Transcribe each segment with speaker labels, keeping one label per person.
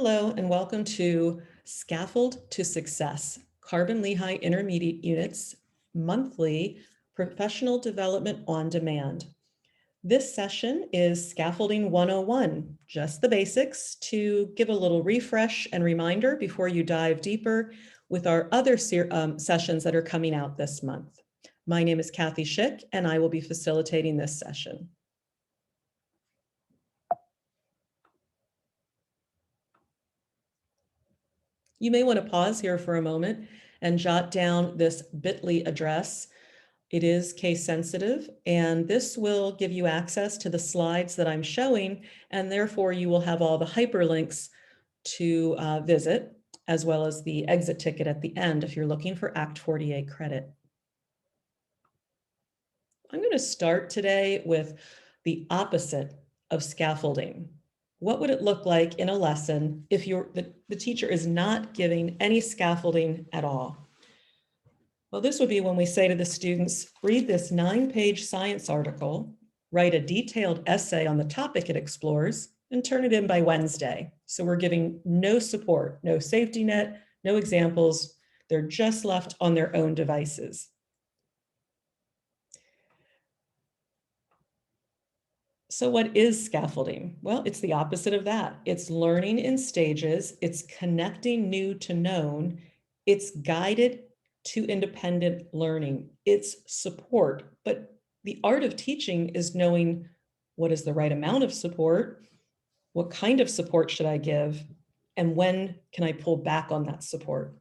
Speaker 1: Hello and welcome to Scaffold to Success, Carbon Lehigh Intermediate Units, monthly professional development on demand. This session is Scaffolding 101, just the basics to give a little refresh and reminder before you dive deeper with our other sessions that are coming out this month. My name is Kathy Schick and I will be facilitating this session. You may want to pause here for a moment and jot down this bit.ly address. It is case sensitive, and this will give you access to the slides that I'm showing, and therefore you will have all the hyperlinks to visit, as well as the exit ticket at the end if you're looking for Act 48 credit. I'm going to start today with the opposite of scaffolding. What would it look like in a lesson if the teacher is not giving any scaffolding at all? Well, this would be when we say to the students, read this 9-page science article, write a detailed essay on the topic it explores, and turn it in by Wednesday. So we're giving no support, no safety net, no examples. They're just left on their own devices. So what is scaffolding? Well, it's the opposite of that. It's learning in stages. It's connecting new to known. It's guided to independent learning. It's support. But the art of teaching is knowing what is the right amount of support, what kind of support should I give, and when can I pull back on that support?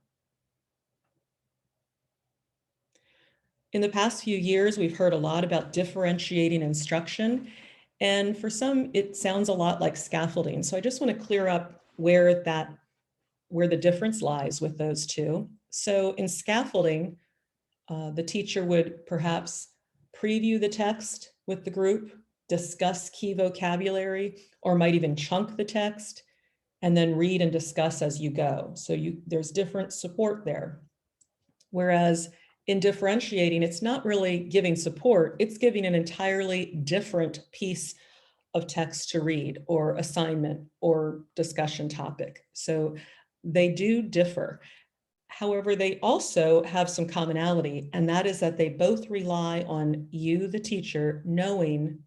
Speaker 1: In the past few years, we've heard a lot about differentiating instruction. And for some, it sounds a lot like scaffolding. So I just want to clear up where the difference lies with those two. So in scaffolding, the teacher would perhaps preview the text with the group, discuss key vocabulary, or might even chunk the text, and then read and discuss as you go. So there's different support there. Whereas in differentiating, it's not really giving support, it's giving an entirely different piece of text to read or assignment or discussion topic. So they do differ. However, they also have some commonality, and that is that they both rely on you, the teacher, knowing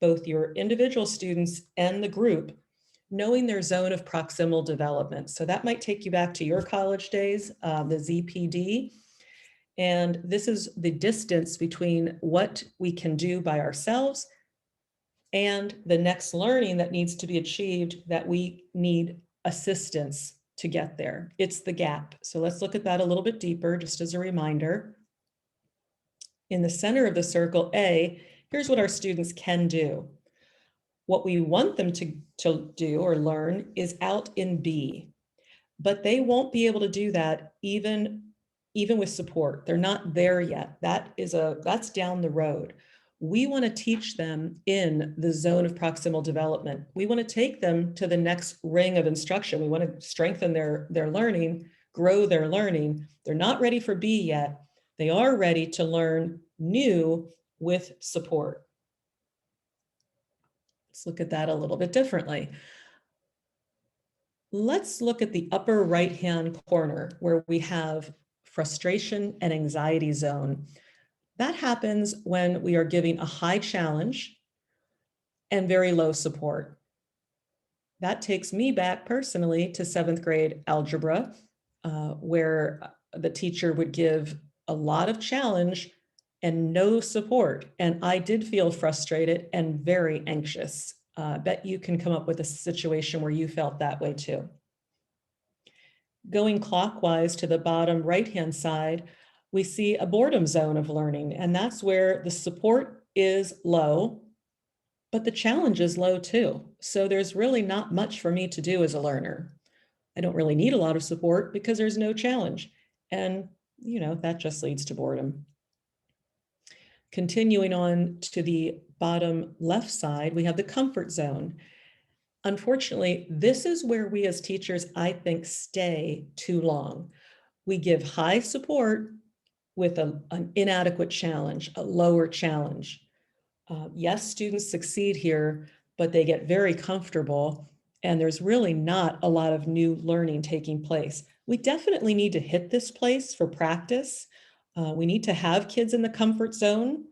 Speaker 1: both your individual students and the group, knowing their zone of proximal development. So that might take you back to your college days, the ZPD. And this is the distance between what we can do by ourselves and the next learning that needs to be achieved that we need assistance to get there. It's the gap. So let's look at that a little bit deeper, just as a reminder. In the center of the circle A, here's what our students can do. What we want them to do or learn is out in B, but they won't be able to do that even with support. They're not there yet. That's down the road. We want to teach them in the zone of proximal development. We want to take them to the next ring of instruction. We want to strengthen their learning, grow their learning. They're not ready for B yet. They are ready to learn new with support. Let's look at that a little bit differently. Let's look at the upper right-hand corner where we have frustration and anxiety zone. That happens when we are giving a high challenge and very low support. That takes me back personally to 7th grade algebra, where the teacher would give a lot of challenge and no support. And I did feel frustrated and very anxious. I bet you can come up with a situation where you felt that way too. Going clockwise to the bottom right-hand side, we see a boredom zone of learning, and that's where the support is low, but the challenge is low too. So there's really not much for me to do as a learner. I don't really need a lot of support because there's no challenge. And, that just leads to boredom. Continuing on to the bottom left side, we have the comfort zone. Unfortunately, this is where we as teachers, I think, stay too long. We give high support with an inadequate challenge, a lower challenge. Yes, students succeed here, but they get very comfortable and there's really not a lot of new learning taking place. We definitely need to hit this place for practice. We need to have kids in the comfort zone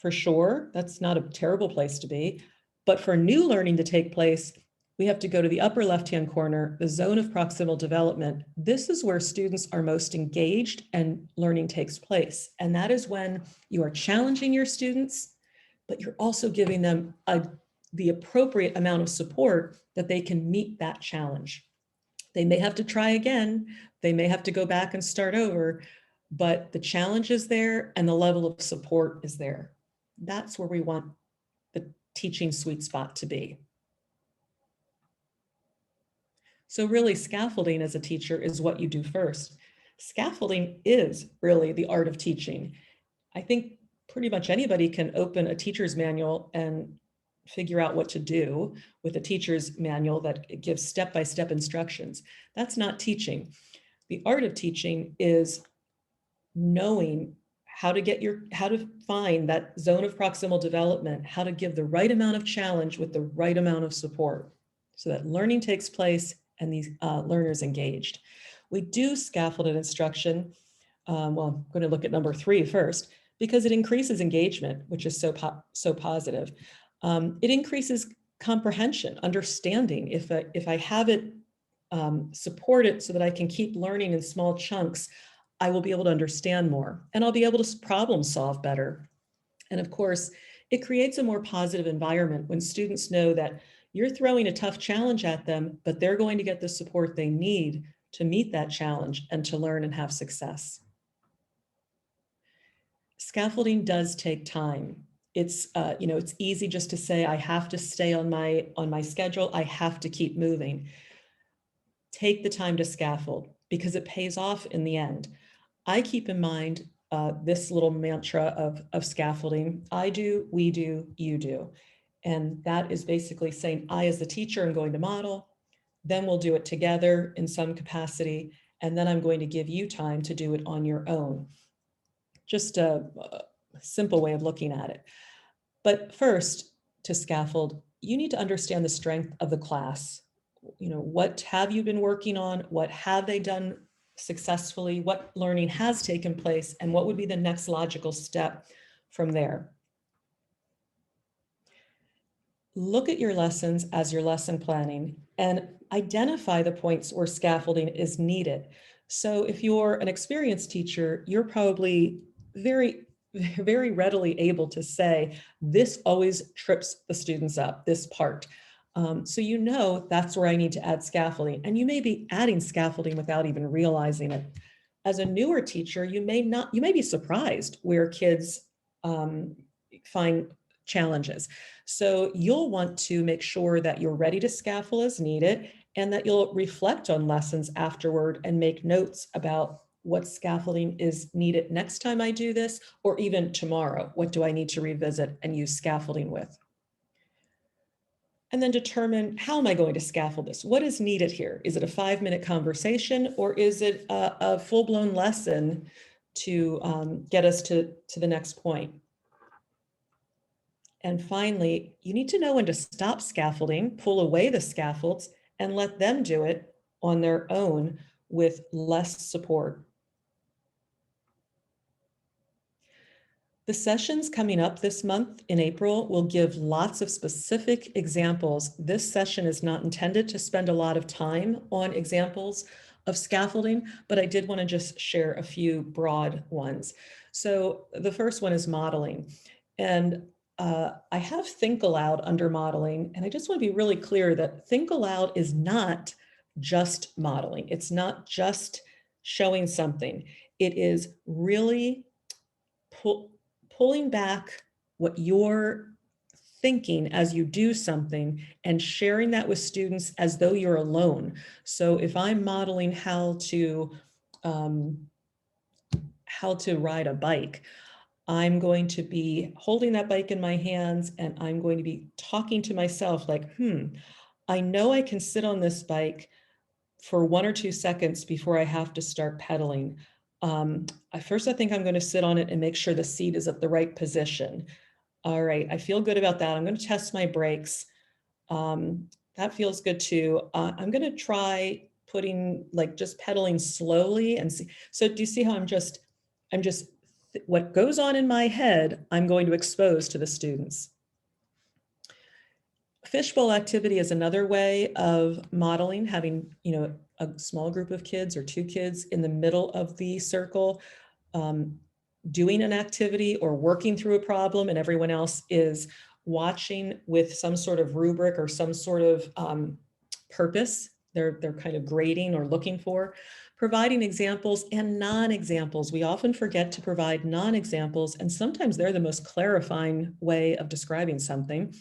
Speaker 1: for sure. That's not a terrible place to be. But for new learning to take place, we have to go to the upper left-hand corner, the zone of proximal development. This is where students are most engaged and learning takes place. And that is when you are challenging your students, but you're also giving them the appropriate amount of support that they can meet that challenge. They may have to try again. They may have to go back and start over, but the challenge is there and the level of support is there. That's where we want the teaching sweet spot to be. So really, scaffolding as a teacher is what you do first. Scaffolding is really the art of teaching. I think pretty much anybody can open a teacher's manual and figure out what to do with a teacher's manual that gives step-by-step instructions. That's not teaching. The art of teaching is knowing how to find that zone of proximal development, how to give the right amount of challenge with the right amount of support so that learning takes place and these learners engaged. We do scaffolded instruction. Well, I'm going to look at number 3 first, because it increases engagement, which is so positive. It increases comprehension, understanding. If I have it supported so that I can keep learning in small chunks, I will be able to understand more and I'll be able to problem solve better. And of course, it creates a more positive environment when students know that you're throwing a tough challenge at them, but they're going to get the support they need to meet that challenge and to learn and have success. Scaffolding does take time. It's it's easy just to say I have to stay on my schedule. I have to keep moving. Take the time to scaffold because it pays off in the end. I keep in mind this little mantra of scaffolding. I do, we do, you do. And that is basically saying I as the teacher am going to model, then we'll do it together in some capacity, and then I'm going to give you time to do it on your own. Just a simple way of looking at it. But first, to scaffold, you need to understand the strength of the class. What have you been working on? What have they done successfully? What learning has taken place? And what would be the next logical step from there? Look at your lessons as your lesson planning and identify the points where scaffolding is needed. So if you're an experienced teacher, you're probably very, very readily able to say, this always trips the students up, this part. So that's where I need to add scaffolding. And you may be adding scaffolding without even realizing it. As a newer teacher, you may be surprised where kids find challenges. So you'll want to make sure that you're ready to scaffold as needed and that you'll reflect on lessons afterward and make notes about what scaffolding is needed next time I do this, or even tomorrow. What do I need to revisit and use scaffolding with? And then determine, how am I going to scaffold this? What is needed here? Is it a 5-minute conversation or is it a full-blown lesson to get us to the next point? And finally, you need to know when to stop scaffolding, pull away the scaffolds, and let them do it on their own with less support. The sessions coming up this month in April will give lots of specific examples. This session is not intended to spend a lot of time on examples of scaffolding, but I did want to just share a few broad ones. So the first one is modeling. And I have think aloud under modeling, and I just want to be really clear that think aloud is not just modeling. It's not just showing something. It is really pulling back what you're thinking as you do something and sharing that with students as though you're alone. So if I'm modeling how to ride a bike, I'm going to be holding that bike in my hands and I'm going to be talking to myself like, I know I can sit on this bike for 1 or 2 seconds before I have to start pedaling. First, I think I'm going to sit on it and make sure the seat is at the right position. All right, I feel good about that. I'm going to test my brakes. That feels good too. I'm going to try putting like just pedaling slowly and see. So do you see how I'm just, what goes on in my head, I'm going to expose to the students. Fishbowl activity is another way of modeling, having, a small group of kids or 2 kids in the middle of the circle, doing an activity or working through a problem, and everyone else is watching with some sort of rubric or some sort of purpose. They're kind of grading or looking for. Providing examples and non-examples. We often forget to provide non-examples, and sometimes they're the most clarifying way of describing something.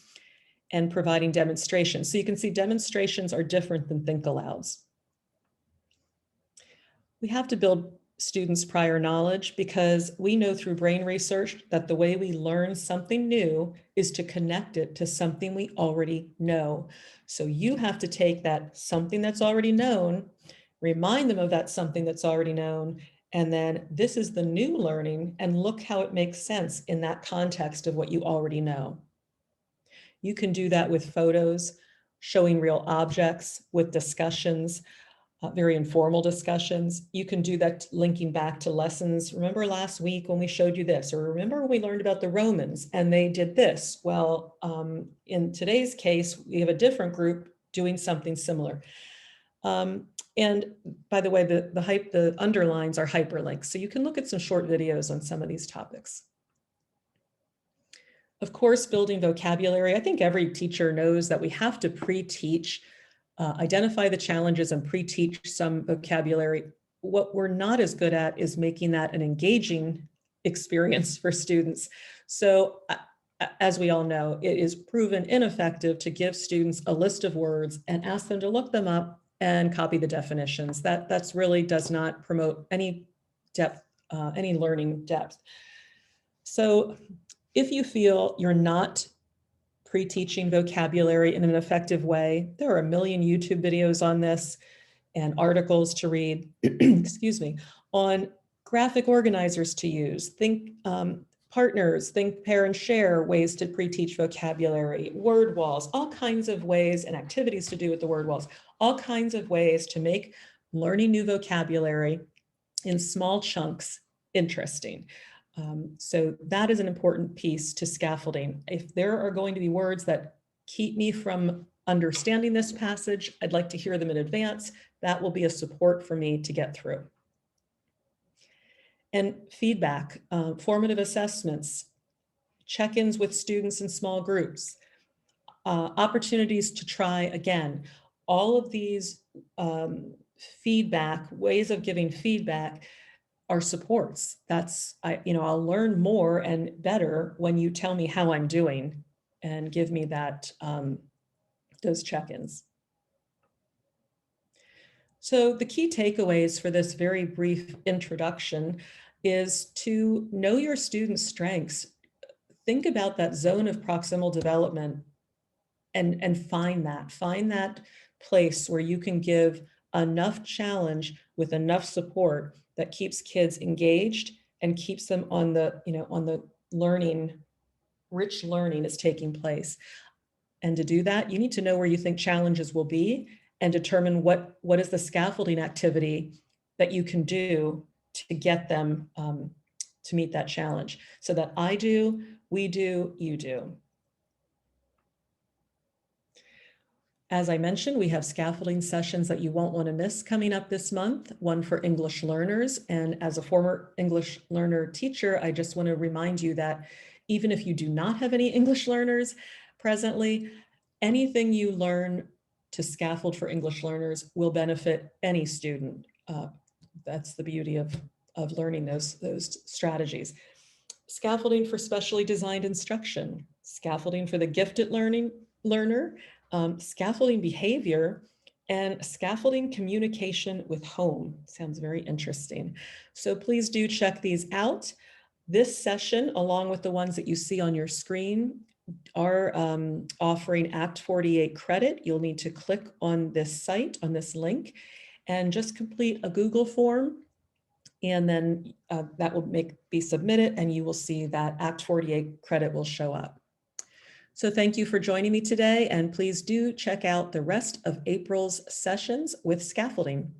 Speaker 1: And providing demonstrations. So you can see demonstrations are different than think alouds. We have to build students' prior knowledge because we know through brain research that the way we learn something new is to connect it to something we already know. So you have to take that something that's already known, remind them of that something that's already known, and then this is the new learning, and look how it makes sense in that context of what you already know. You can do that with photos, showing real objects, with discussions, very informal discussions. You can do that linking back to lessons. Remember last week when we showed you this, or remember when we learned about the Romans and they did this? Well, in today's case, we have a different group doing something similar. And by the way, the underlines are hyperlinks. So you can look at some short videos on some of these topics. Of course, building vocabulary. I think every teacher knows that we have to pre-teach, identify the challenges and pre-teach some vocabulary. What we're not as good at is making that an engaging experience for students. So as we all know, it is proven ineffective to give students a list of words and ask them to look them up and copy the definitions. That's really does not promote any depth, any learning depth. So if you feel you're not pre-teaching vocabulary in an effective way, there are a million YouTube videos on this and articles to read, excuse me, on graphic organizers to use. Think partners, think pair and share ways to pre-teach vocabulary, word walls, all kinds of ways, and activities to do with the word walls, all kinds of ways to make learning new vocabulary in small chunks interesting. So that is an important piece to scaffolding. If there are going to be words that keep me from understanding this passage, I'd like to hear them in advance. That will be a support for me to get through. And feedback, formative assessments, check-ins with students in small groups, opportunities to try again. All of these feedback, ways of giving feedback are supports. I'll learn more and better when you tell me how I'm doing and give me that, those check-ins. So the key takeaways for this very brief introduction is to know your students' strengths. Think about that zone of proximal development and find that place where you can give enough challenge with enough support that keeps kids engaged and keeps them on the learning, rich learning is taking place. And to do that, you need to know where you think challenges will be and determine what is the scaffolding activity that you can do to get them to meet that challenge. So that I do, we do, you do. As I mentioned, we have scaffolding sessions that you won't want to miss coming up this month, one for English learners. And as a former English learner teacher, I just want to remind you that even if you do not have any English learners presently, anything you learn to scaffold for English learners will benefit any student. That's the beauty of learning those strategies. Scaffolding for specially designed instruction, scaffolding for the gifted learner, scaffolding behavior, and scaffolding communication with home. Sounds very interesting. So please do check these out. This session, along with the ones that you see on your screen, are offering Act 48 credit. You'll need to click on this site, on this link, and just complete a Google form. And then that will be submitted, and you will see that Act 48 credit will show up. So thank you for joining me today, and please do check out the rest of April's sessions with scaffolding.